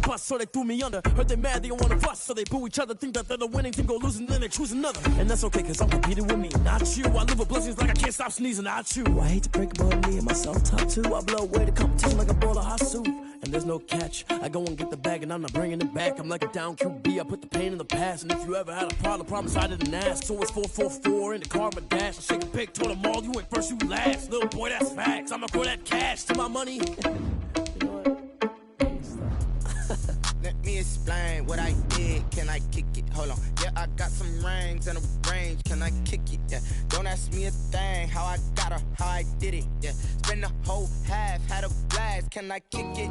bust, so they threw me under. Heard they mad, they don't wanna fuss, so they boo each other. Think that they're the winning team, go losing, then they choose another. And that's okay, cause I'm competing with me, not you. I live with blessings like I can't stop sneezing, not you. I hate to break it, but me and myself top two. I blow away the competition like a bowl of hot soup. And there's no catch, I go and get the bag and I'm not bringing it back. I'm like a down QB, I put the pain in the past. And if you ever had a problem, promise I didn't ask. So it's 4-4-4 in the car, my dash. I shake a big, told them all, you ain't first, you last. Little boy, that's facts, I'ma throw that cash to my money. Let me explain what I did. Can I kick it? Hold on. Yeah, I got some rings and a range. Can I kick it? Yeah. Don't ask me a thing. How I got her, how I did it. Yeah. Spend the whole half, had a blast. Can I kick it?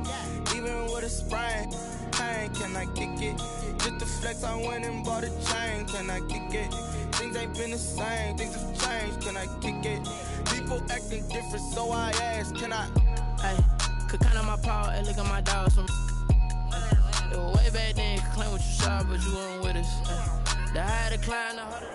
Even with a sprain. Pain, can I kick it? Just to flex, I went and bought a chain. Can I kick it? Things ain't been the same. Things have changed. Can I kick it? People acting different, so I asked. Can I? Hey, could count on my power. Hey, look at my dogs from. It was way back then, you could claim what you saw, but you weren't with us. The higher the climb, the harder.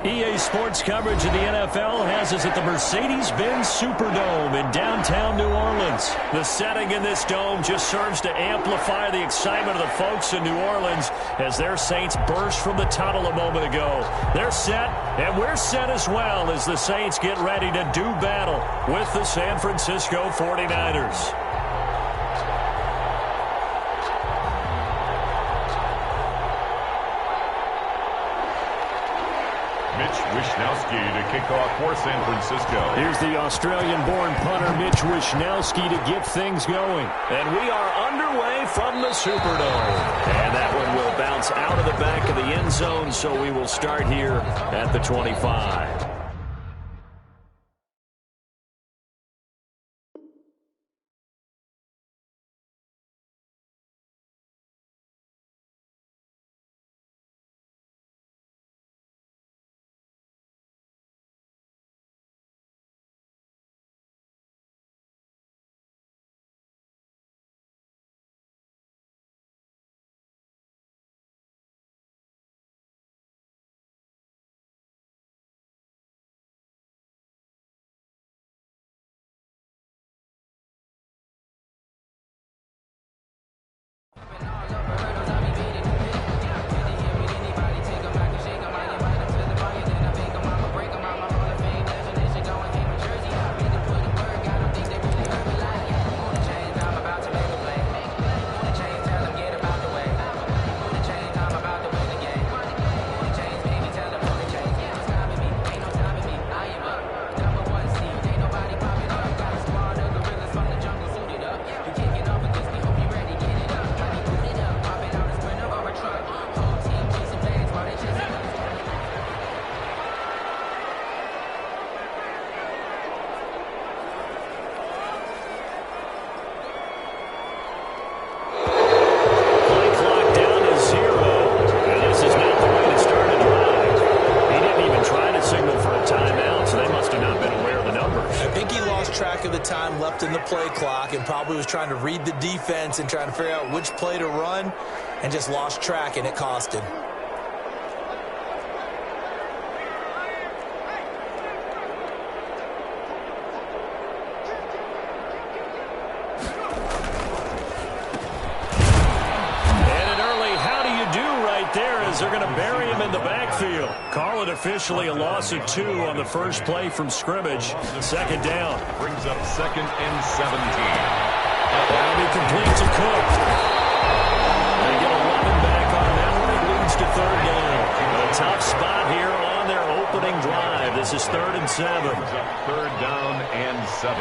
EA Sports coverage of the NFL has us at the Mercedes-Benz Superdome in downtown New Orleans. The setting in this dome just serves to amplify the excitement of the folks in New Orleans as their Saints burst from the tunnel a moment ago. They're set, and we're set as well as the Saints get ready to do battle with the San Francisco 49ers. Wishnowsky to kick off for San Francisco. Here's the Australian-born punter Mitch Wishnowsky to get things going. And we are underway from the Superdome. And that one will bounce out of the back of the end zone, so we will start here at the 25. In the play clock and probably was trying to read the defense and trying to figure out which play to run and just lost track, and it cost him. And an early how do you do right there as they're going to bury him in the backfield. Call it officially a loss of 2 on the first play from scrimmage. Second down. Brings up 2nd and 17. That'll be complete to Cook. They get 11 back on that one. It leads to 3rd down. A tough spot here on their opening drive. This is 3rd and 7. Brings up 3rd down and 7.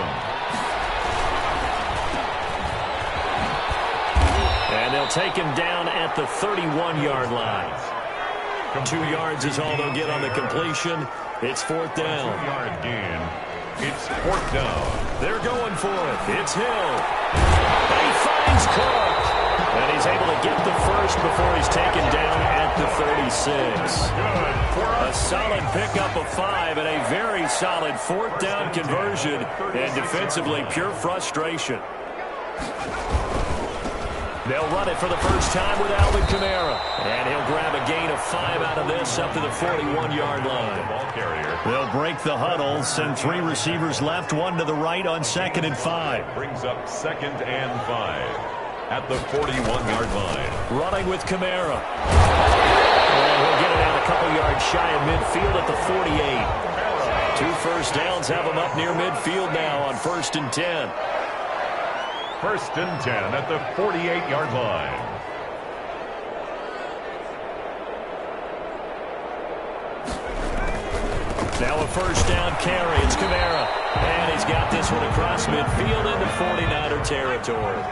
And they'll take him down at the 31-yard line. 2 yards is all they'll get on the completion. It's 4th down. 2-yard gain. It's 4th down. They're going for it. It's Hill. And he finds Cook. And he's able to get the first before he's taken down at the 36. A solid pickup of 5 and a very solid 4th down conversion. And defensively, pure frustration. They'll run it for the first time with Alvin Kamara. And he'll grab a gain of 5 out of this up to the 41-yard line. Ball carrier. They'll break the huddle, send 3 receivers left, 1 to the right on 2nd and 5. Brings up 2nd and 5 at the 41-yard line. Running with Kamara. And he'll get it out a couple yards shy of midfield at the 48. 2 first downs have him up near midfield now on 1st and 10. 1st and 10 at the 48-yard line. Now a first down carry. It's Kamara. And he's got this one across midfield into 49er territory.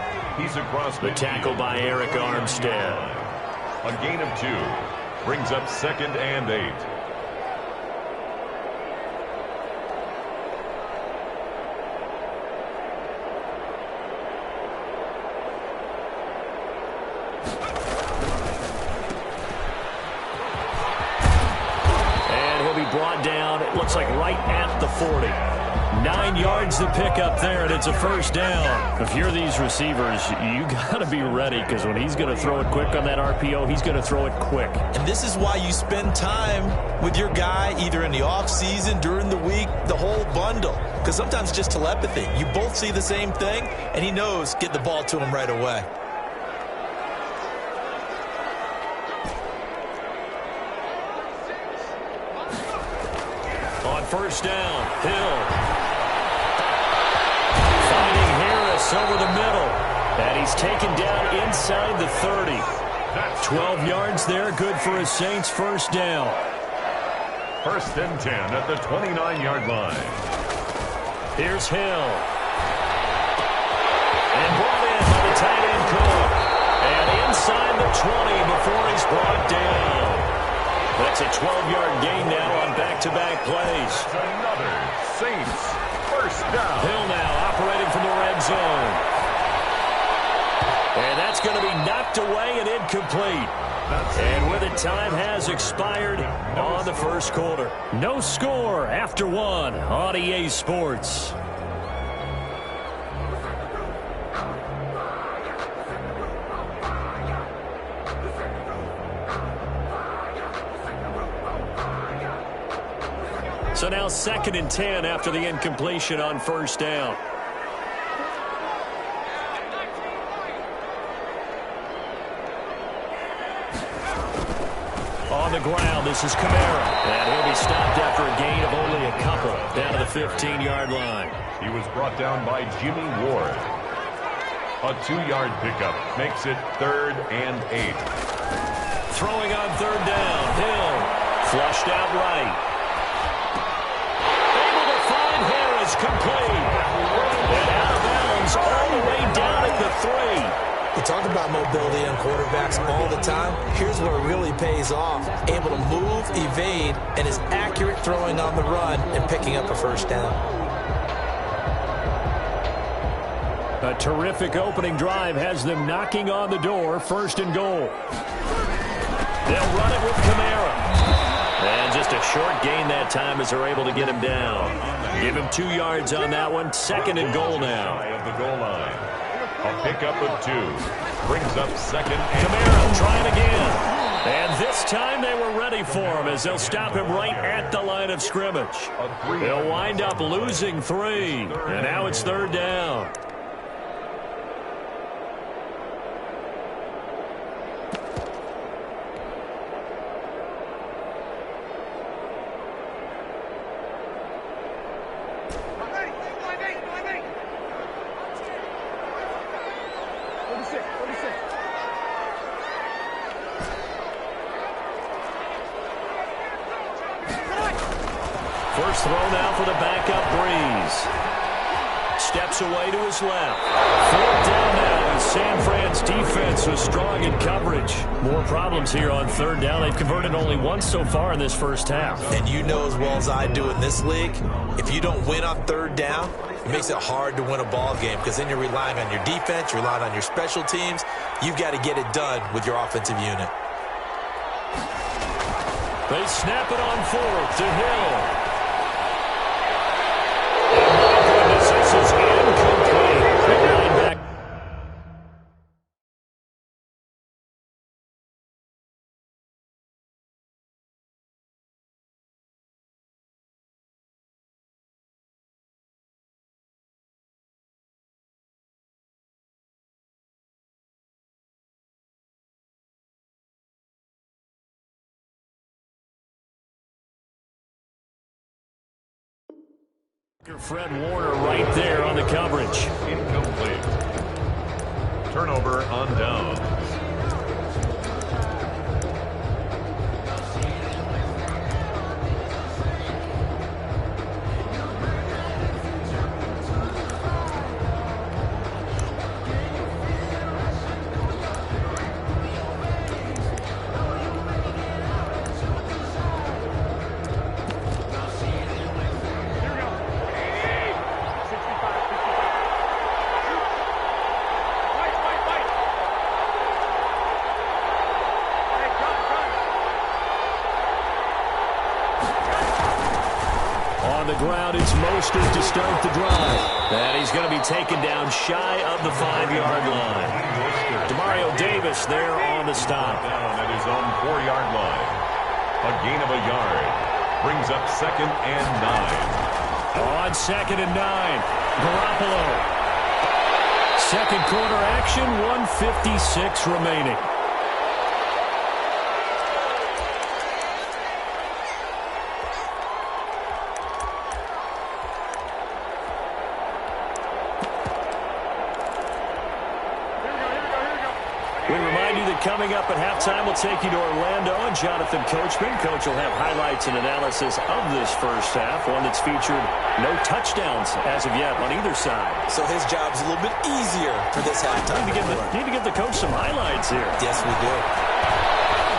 He's across the tackle by Eric Armstead. A gain of 2. Brings up 2nd and 8. Brought down, it looks like right at the 40. 9 yards to pick up there, and it's a first down. If you're these receivers, you got to be ready, because when he's going to throw it quick on that RPO, he's going to throw it quick. And this is why you spend time with your guy either in the offseason, during the week, the whole bundle. Because sometimes just telepathy. You both see the same thing, and he knows get the ball to him right away. First down, Hill. Finding Harris over the middle. And he's taken down inside the 30. 12 yards there, good for a Saints first down. 1st and 10 at the 29-yard line. Here's Hill. And brought in by the tight end Cook. And inside the 20 before he's brought down. That's a 12-yard gain now on back-to-back plays. Another Saints first down. Hill now operating from the red zone. And that's going to be knocked away and incomplete. And with it, time has expired on the first quarter. No score after 1 on EA Sports. So now 2nd and 10 after the incompletion on first down. On the ground, this is Kamara. And he'll be stopped after a gain of only a couple down to the 15-yard line. He was brought down by Jimmy Ward. A 2-yard pickup makes it 3rd and 8. Throwing on 3rd down, Hill. Flushed out right. Harris complete. And out of bounds all the way down at the 3. We talk about mobility on quarterbacks all the time. Here's where it really pays off. Able to move, evade, and is accurate throwing on the run and picking up a first down. A terrific opening drive has them knocking on the door. 1st and goal. They'll run it with Kamara. And just a short gain that time as they're able to get him down. Give him 2 yards on that one. 2nd and goal now. Of the goal line. A pickup of 2. Brings up 2nd and Kamara trying again. And this time they were ready for him as they'll stop him right at the line of scrimmage. They'll wind up losing 3. And now it's 3rd down. First throw now for the backup Breeze. Steps away to his left. 4th down now, and San Fran's defense was strong in coverage. More problems here on 3rd down. They've converted only once so far in this first half. And you know as well as I do in this league, if you don't win on 3rd down, it makes it hard to win a ball game because then you're relying on your defense, you're relying on your special teams. You've got to get it done with your offensive unit. They snap it on 4th to Hill. This is incomplete. Fred Warner right there on the coverage. Incomplete. Turnover on downs. Ground, it's Mostert to start the drive. And he's going to be taken down shy of the 5-yard line. Demario Davis there on the stop. Down at his own 4-yard line. A gain of a yard. Brings up 2nd and 9. On 2nd and 9. Garoppolo. Second quarter action, 1:56 remaining. Coming up at halftime, we'll take you to Orlando and Jonathan Coachman. Coach will have highlights and analysis of this first half, one that's featured no touchdowns as of yet on either side. So his job's a little bit easier for this halftime. Need to give the coach some highlights here. Yes, we do.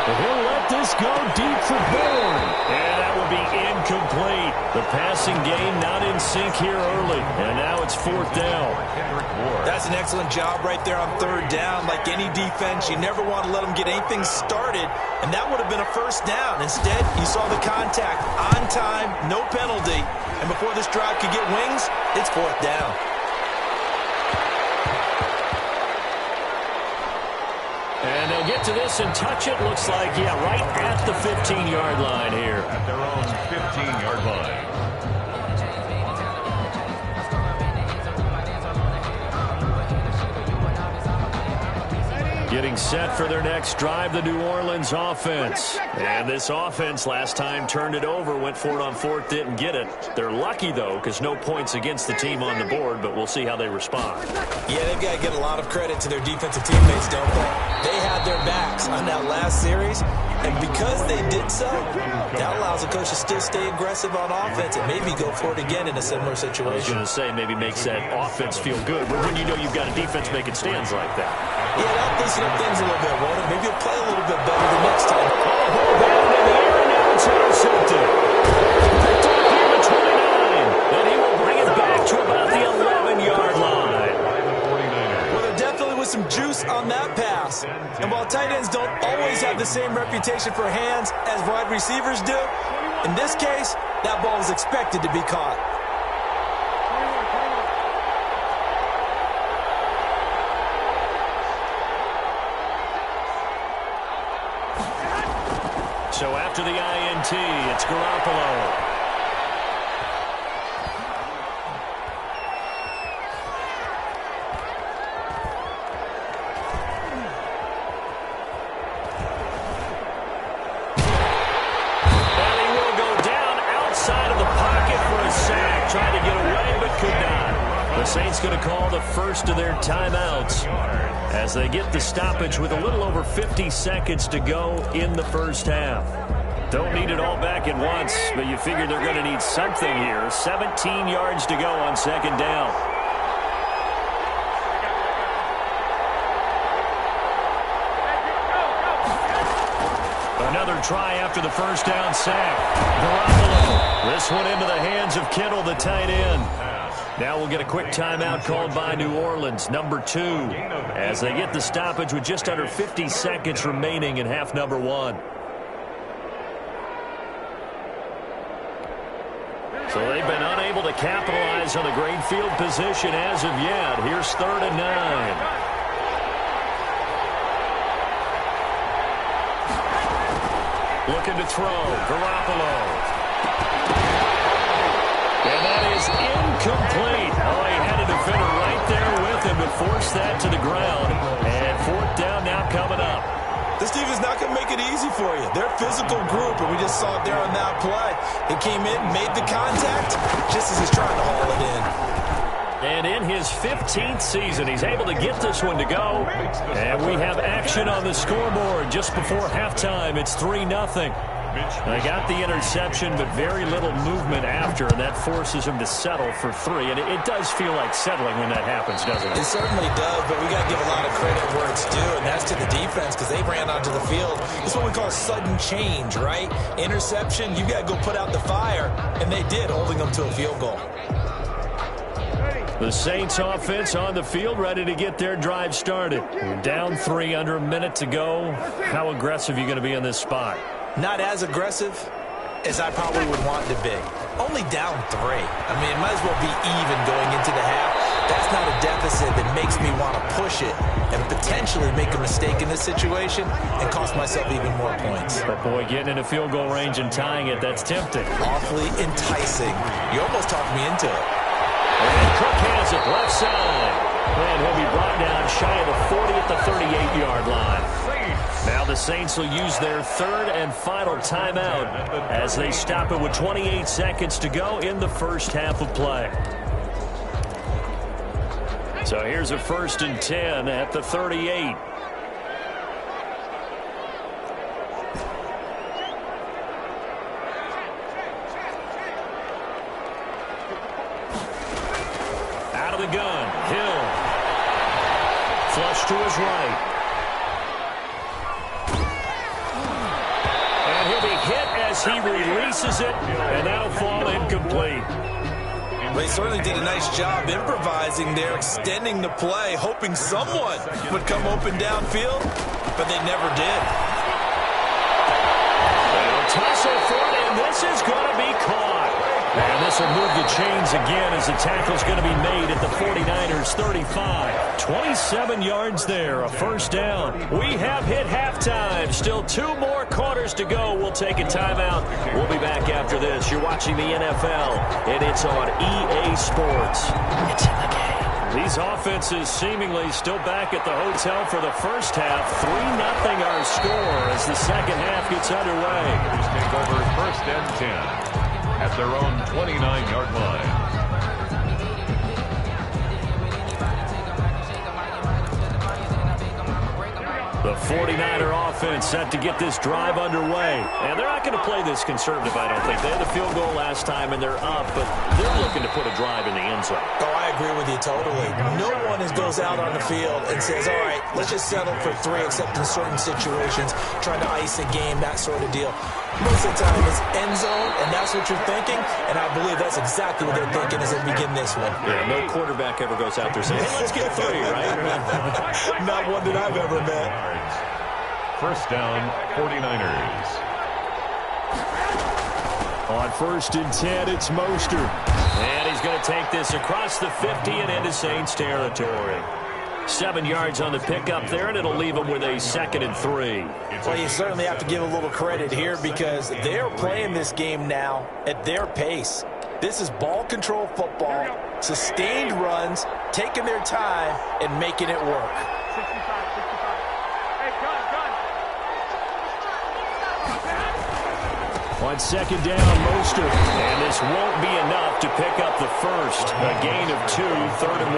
But he'll let this go deep for Bourne. And that will be incomplete. The passing game not in sync here early. And now it's 4th down. That's an excellent job right there on 3rd down. Like any defense, you never want to let them get anything started. And that would have been a 1st down. Instead, you saw the contact on time, no penalty. And before this drive could get wings, it's 4th down. And they'll get to this and touch it. Looks like, yeah, right at the 15-yard line here. At their own 15-yard line. Getting set for their next drive, the New Orleans offense. And this offense last time turned it over, went for it on 4th, didn't get it. They're lucky, though, because no points against the team on the board, but we'll see how they respond. Yeah, they've got to get a lot of credit to their defensive teammates, don't they? They had their backs on that last series, and because they did so, that allows the coach to still stay aggressive on offense and maybe go for it again in a similar situation. I was going to say, maybe makes that offense feel good, but when you know you've got a defense making stands like that. Yeah, that'll loosen up things a little bit, won't it? Maybe you'll play a little bit better the next time. Hold down in the air, and now it's intercepted. Picked up here at 29, and he will bring it back to about the 11-yard line. Well, there definitely was some juice on that pass. And while tight ends don't always have the same reputation for hands as wide receivers do, in this case, that ball was expected to be caught. So after the INT, it's Garoppolo. And he will go down outside of the pocket for a sack. Trying to get away, but could not. The Saints going to call the first of their timeouts as they get the stoppage with a little over 50 seconds to go in the first half. Don't need it all back at once, but you figure they're going to need something here. 17 yards to go on 2nd down. Another try after the first down sack. Garoppolo. This one into the hands of Kittle, the tight end. Now we'll get a quick timeout called by New Orleans, number 2, as they get the stoppage with just under 50 seconds remaining in half number 1. So they've been unable to capitalize on a great field position as of yet. Here's 3rd and 9. Looking to throw, Garoppolo. And that is incomplete. Oh, he had a defender right there with him to force that to the ground. And 4th down now coming up. This defense is not going to make it easy for you. They're a physical group, and we just saw it there on that play. He came in, made the contact, just as he's trying to haul it in. And in his 15th season, he's able to get this one to go. And we have action on the scoreboard just before halftime. It's 3-0. They got the interception, but very little movement after, and that forces him to settle for 3. And it does feel like settling when that happens, doesn't it? It certainly does, but we got to give a lot of credit where it's due, and that's to the defense because they ran onto the field. It's what we call sudden change, right? Interception, you got to go put out the fire, and they did, holding them to a field goal. The Saints offense on the field, ready to get their drive started. Down 3, under a minute to go. How aggressive are you going to be in this spot? Not as aggressive as I probably would want to be. Only down 3. I mean, it might as well be even going into the half. That's not a deficit that makes me want to push it and potentially make a mistake in this situation and cost myself even more points. But boy, getting in a field goal range and tying it, that's tempting. Awfully enticing. You almost talked me into it. And Cook has it left side. And he'll be brought down shy of the 40 at the 38-yard line. Now the Saints will use their 3rd and final timeout as they stop it with 28 seconds to go in the first half of play. So here's a 1st and 10 at the 38. Out of the gun, Hill. Flush to his right. And he'll be hit as he releases it, and that'll fall incomplete. They certainly did a nice job improvising there, extending the play, hoping someone would come open downfield, but they never did. They'll tussle for it, and this is going to be caught. And this will move the chains again as the tackle's going to be made at the 49ers 35. 27 yards there, a first down. We have hit halftime. Still 2 more quarters to go. We'll take a timeout. We'll be back after this. You're watching the NFL, and it's on EA Sports. It's in the game. These offenses seemingly still back at the hotel for the first half. 3-0 our score as the second half gets underway. Take over 1st and 10. At their own 29-yard line. The 49er offense set to get this drive underway. And they're not going to play this conservative, I don't think. They had a field goal last time, and they're up, but they're looking to put a drive in the end zone. Oh, I agree with you totally. No one goes out on the field and says, all right, let's just settle for 3, except in certain situations, trying to ice a game, that sort of deal. Most of the time it's end zone, and that's what you're thinking, and I believe that's exactly what they're thinking as they begin this one. Yeah, no quarterback ever goes out there saying, hey, let's get 3, right? Not one that I've ever met. First down, 49ers. On 1st and 10, it's Mostert. And he's going to take this across the 50 and into Saints territory. 7 yards on the pickup there, and it'll leave them with a 2nd and 3. Well, you certainly have to give a little credit here because they're playing this game now at their pace. This is ball control football, sustained runs, taking their time, and making it work. On 2nd down, Mostert. And this won't be enough to pick up the first. A gain of 2, 3rd and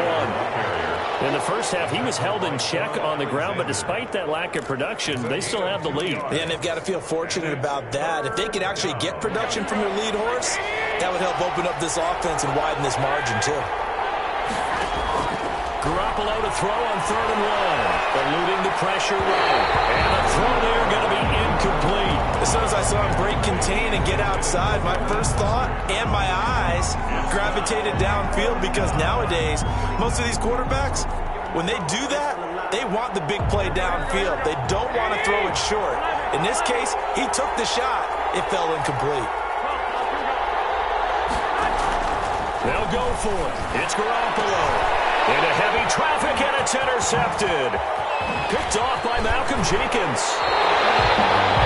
1. In the first half, he was held in check on the ground, but despite that lack of production, they still have the lead. And they've got to feel fortunate about that. If they could actually get production from their lead horse, that would help open up this offense and widen this margin, too. Garoppolo to throw on 3rd and 1. Eluding the pressure right. And a throw there going to be incomplete. As soon as I saw him break contain and get outside, my first thought and my eyes gravitated downfield because nowadays, most of these quarterbacks, when they do that, they want the big play downfield. They don't want to throw it short. In this case, he took the shot. It fell incomplete. They'll go for it. It's Garoppolo. Into heavy traffic, and it's intercepted. Picked off by Malcolm Jenkins.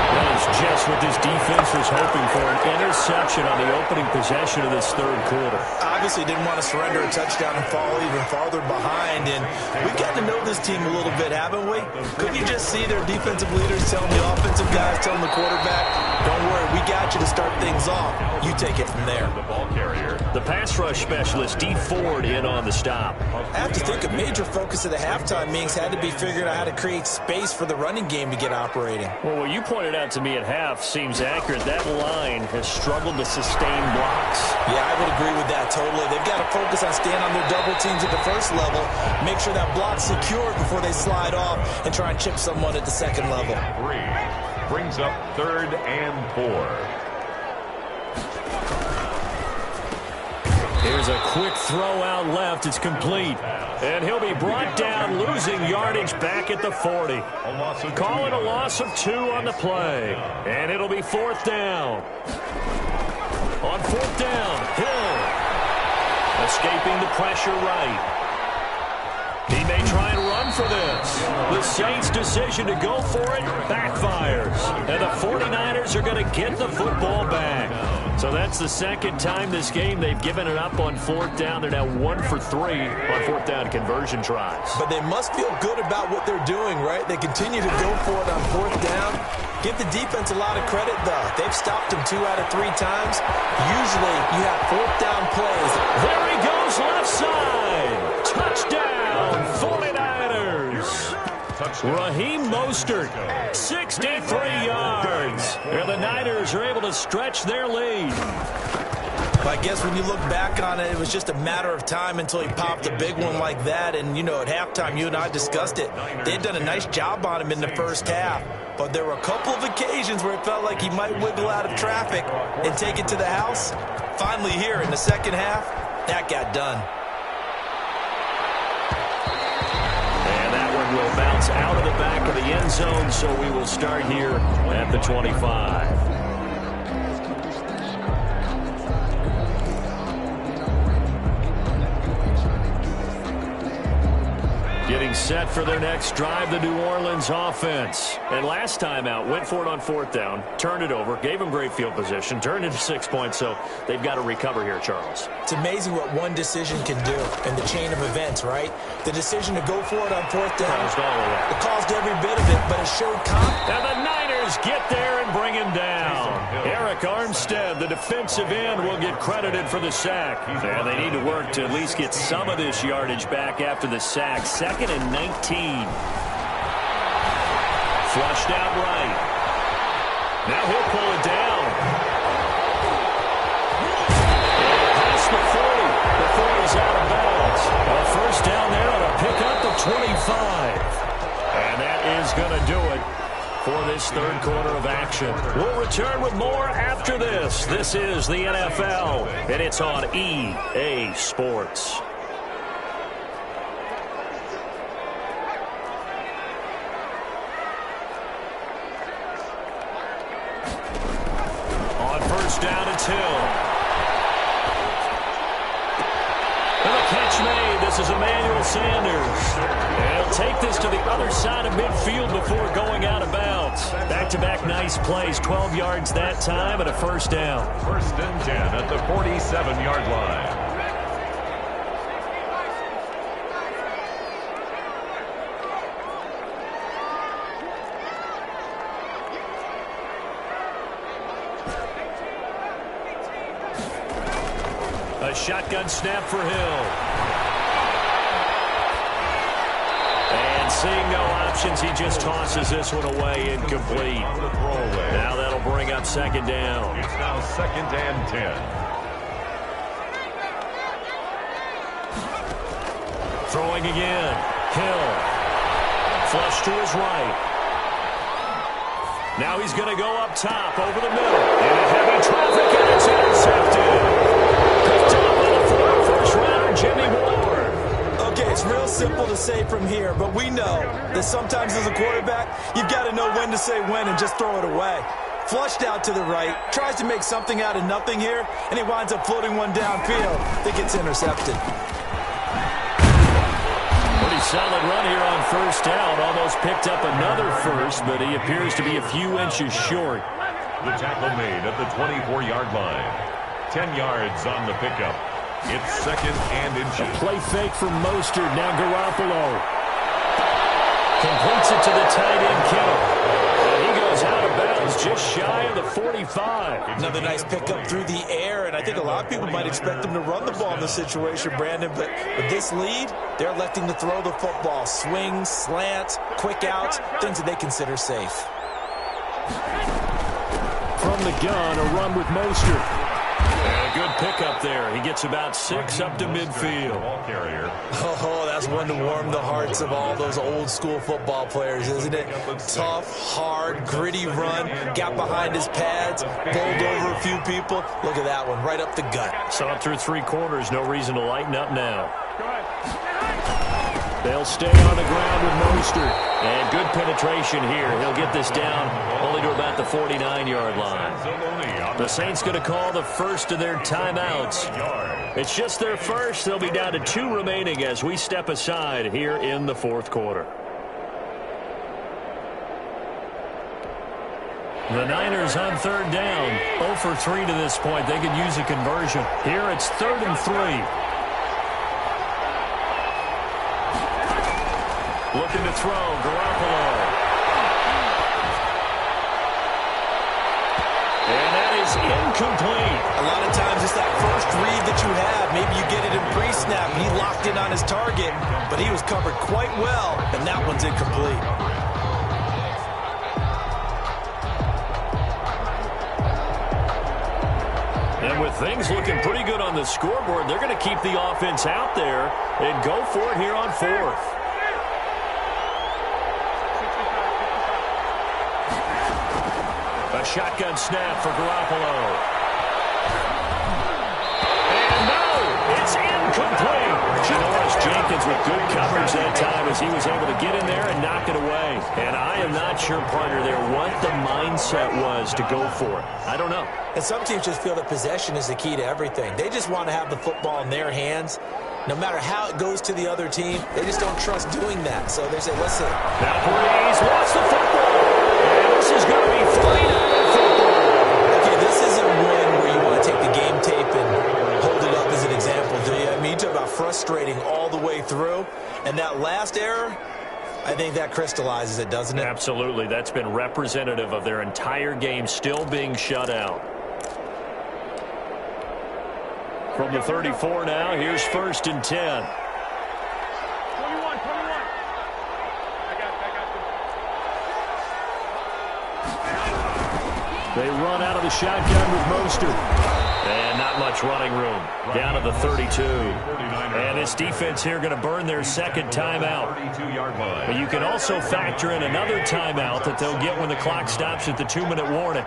That is just what this defense was hoping for, an interception on the opening possession of this third quarter. Obviously didn't want to surrender a touchdown and fall even farther behind, and we've gotten to know this team a little bit, haven't we? Couldn't you just see their defensive leaders telling the offensive guys, telling the quarterback, don't worry, we got you to start things off. You take it from there. The ball carrier. The pass rush specialist, D. Ford, in on the stop. I have to think a major focus of the halftime meetings had to be figuring out how to create space for the running game to get operating. Well, what you pointed out to me at half seems accurate. That line has struggled to sustain blocks. Yeah, I would agree with that totally. They've got to focus on staying on their double teams at the first level, make sure that block's secured before they slide off and try and chip someone at the second level. 3 brings up 3rd and 4. Here's a quick throw out left. It's complete. And he'll be brought down, losing yardage back at the 40. Call it a loss of 2 on the play. And it'll be 4th down. On 4th down, Hill. Escaping the pressure right. He may try and run for this. The Saints' decision to go for it backfires. And the 49ers are going to get the football back. So that's the second time this game they've given it up on 4th down. They're now 1 for 3 on 4th down conversion tries. But they must feel good about what they're doing, right? They continue to go for it on 4th down. Give the defense a lot of credit, though. They've stopped them 2 out of 3 times. Usually, you have 4th down plays. There he goes, left side. Touchdown, 49ers. Raheem Mostert, 63 yards. And the Niners are able to stretch their lead. I guess when you look back on it, it was just a matter of time until he popped a big one like that. And, you know, at halftime, you and I discussed it. They'd done a nice job on him in the first half. But there were a couple of occasions where it felt like he might wiggle out of traffic and take it to the house. Finally here in the second half, that got done. Will bounce out of the back of the end zone, so we will start here at the 25. Getting set for their next drive, the New Orleans offense. And last time out, went for it on 4th down, turned it over, gave them great field position, turned it to 6 points, so they've got to recover here, Charles. It's amazing what one decision can do in the chain of events, right? The decision to go for it on 4th down. Caused all of that. It caused every bit of it, but it showed confidence. And the Niners get there and bring him down. Eric Armstead, the defensive end, will get credited for the sack. And they need to work to at least get some of this yardage back after the sack. 2nd and 19. Flushed out right. Now he'll pull it down. And past the 40 before he's out of bounds. A first down there on a pickup of 25. And that is going to do it for this third quarter of action. We'll return with more after this. This is the NFL, and it's on EA Sports. On first down, it's Hill. And the catch made. This is Emmanuel Sanders. And he'll take this to the other side of midfield before going out of bounds. Back-to-back nice plays. 12 yards that time and a first down. 1st and 10 at the 47-yard line. A shotgun snap for Hill. And seeing no options, he just tosses this one away, incomplete. Now that'll bring up 2nd down. It's now 2nd and 10. Throwing again. Hill. Flush to his right. Now he's going to go up top over the middle. Into heavy traffic, and it's intercepted. Picked up on the former first rounder, Jimmy Ward. Okay, it's real simple to say from here, but we know that sometimes as a quarterback, you've got to know when to say when and just throw it away. Flushed out to the right, tries to make something out of nothing here, and he winds up floating one downfield that gets intercepted. What do you solid run here on first down. Almost picked up another first, but he appears to be a few inches short. The tackle made at the 24-yard line. 10 yards on the pickup. It's second and inches. A play fake from Mostert. Now Garoppolo completes it to the tight end, Kittle. And he goes out of bounds just shy of the 45. Another nice pickup through the air, and I think a lot of people might expect them to run the ball in this situation, Brandon, but with this lead, they're electing to throw the football. Swings, slants, quick outs, things that they consider safe. From the gun, a run with Mostert. And a good pickup there. He gets about 6 up to midfield. Oh, that's one to warm the hearts of all those old school football players, isn't it? Tough, hard, gritty run. Got behind his pads, bowled over a few people. Look at that one, right up the gut. Saw it through 3 quarters. No reason to lighten up now. They'll stay on the ground with Mostert. And good penetration here. He'll get this down only to about the 49-yard line. The Saints going to call the first of their timeouts. It's just their first. They'll be down to 2 remaining as we step aside here in the fourth quarter. The Niners on third down. 0 for 3 to this point. They could use a conversion. Here it's 3rd and 3. Looking to throw, Garoppolo. And that is incomplete. A lot of times it's that first read that you have. Maybe you get it in pre-snap. He locked in on his target, but he was covered quite well, and that one's incomplete. And with things looking pretty good on the scoreboard, they're going to keep the offense out there and go for it here on 4th. Shotgun snap for Garoppolo. And no, it's incomplete. Janoris Jenkins with good coverage that time as he was able to get in there and knock it away. And I am not sure, partner, there what the mindset was to go for it. I don't know. And some teams just feel that possession is the key to everything. They just want to have the football in their hands. No matter how it goes to the other team, they just don't trust doing that. So they say, listen. Now Breeze wants the football. And this is going to be 49. This isn't one where you want to take the game tape and hold it up as an example, do you? I mean, you talk about frustrating all the way through. And that last error, I think that crystallizes it, doesn't it? Absolutely. That's been representative of their entire game still being shut out. From the 34 now, here's 1st and 10. They run out of the shotgun with Mostert. And not much running room. Down to the 32. And this defense here going to burn their second timeout. But you can also factor in another timeout that they'll get when the clock stops at the 2-minute warning.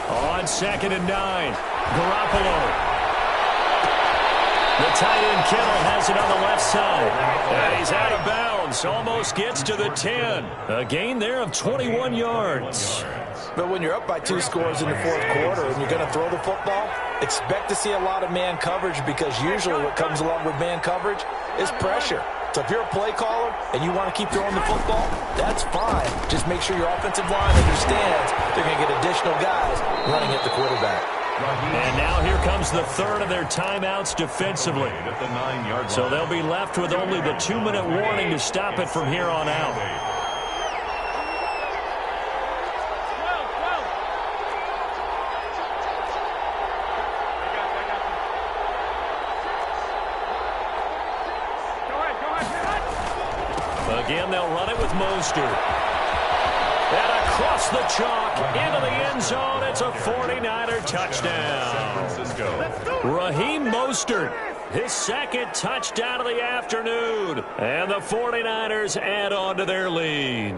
On 2nd and 9, Garoppolo. The tight end Kittle has it on the left side. And he's out of bounds. Almost gets to the 10. A gain there of 21 yards. But when you're up by 2 scores in the fourth quarter and you're going to throw the football, expect to see a lot of man coverage because usually what comes along with man coverage is pressure. So if you're a play caller and you want to keep throwing the football, that's fine. Just make sure your offensive line understands they're going to get additional guys running at the quarterback. And now here comes the 3rd of their timeouts defensively. So they'll be left with only the 2-minute warning to stop it from here on out. Again, they'll run it with Mostert. And across the chalk into the end zone. It's a 49er touchdown. Raheem Mostert, his 2nd touchdown of the afternoon. And the 49ers add on to their lead.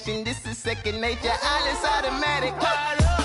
motivation. This is second nature. All is automatic.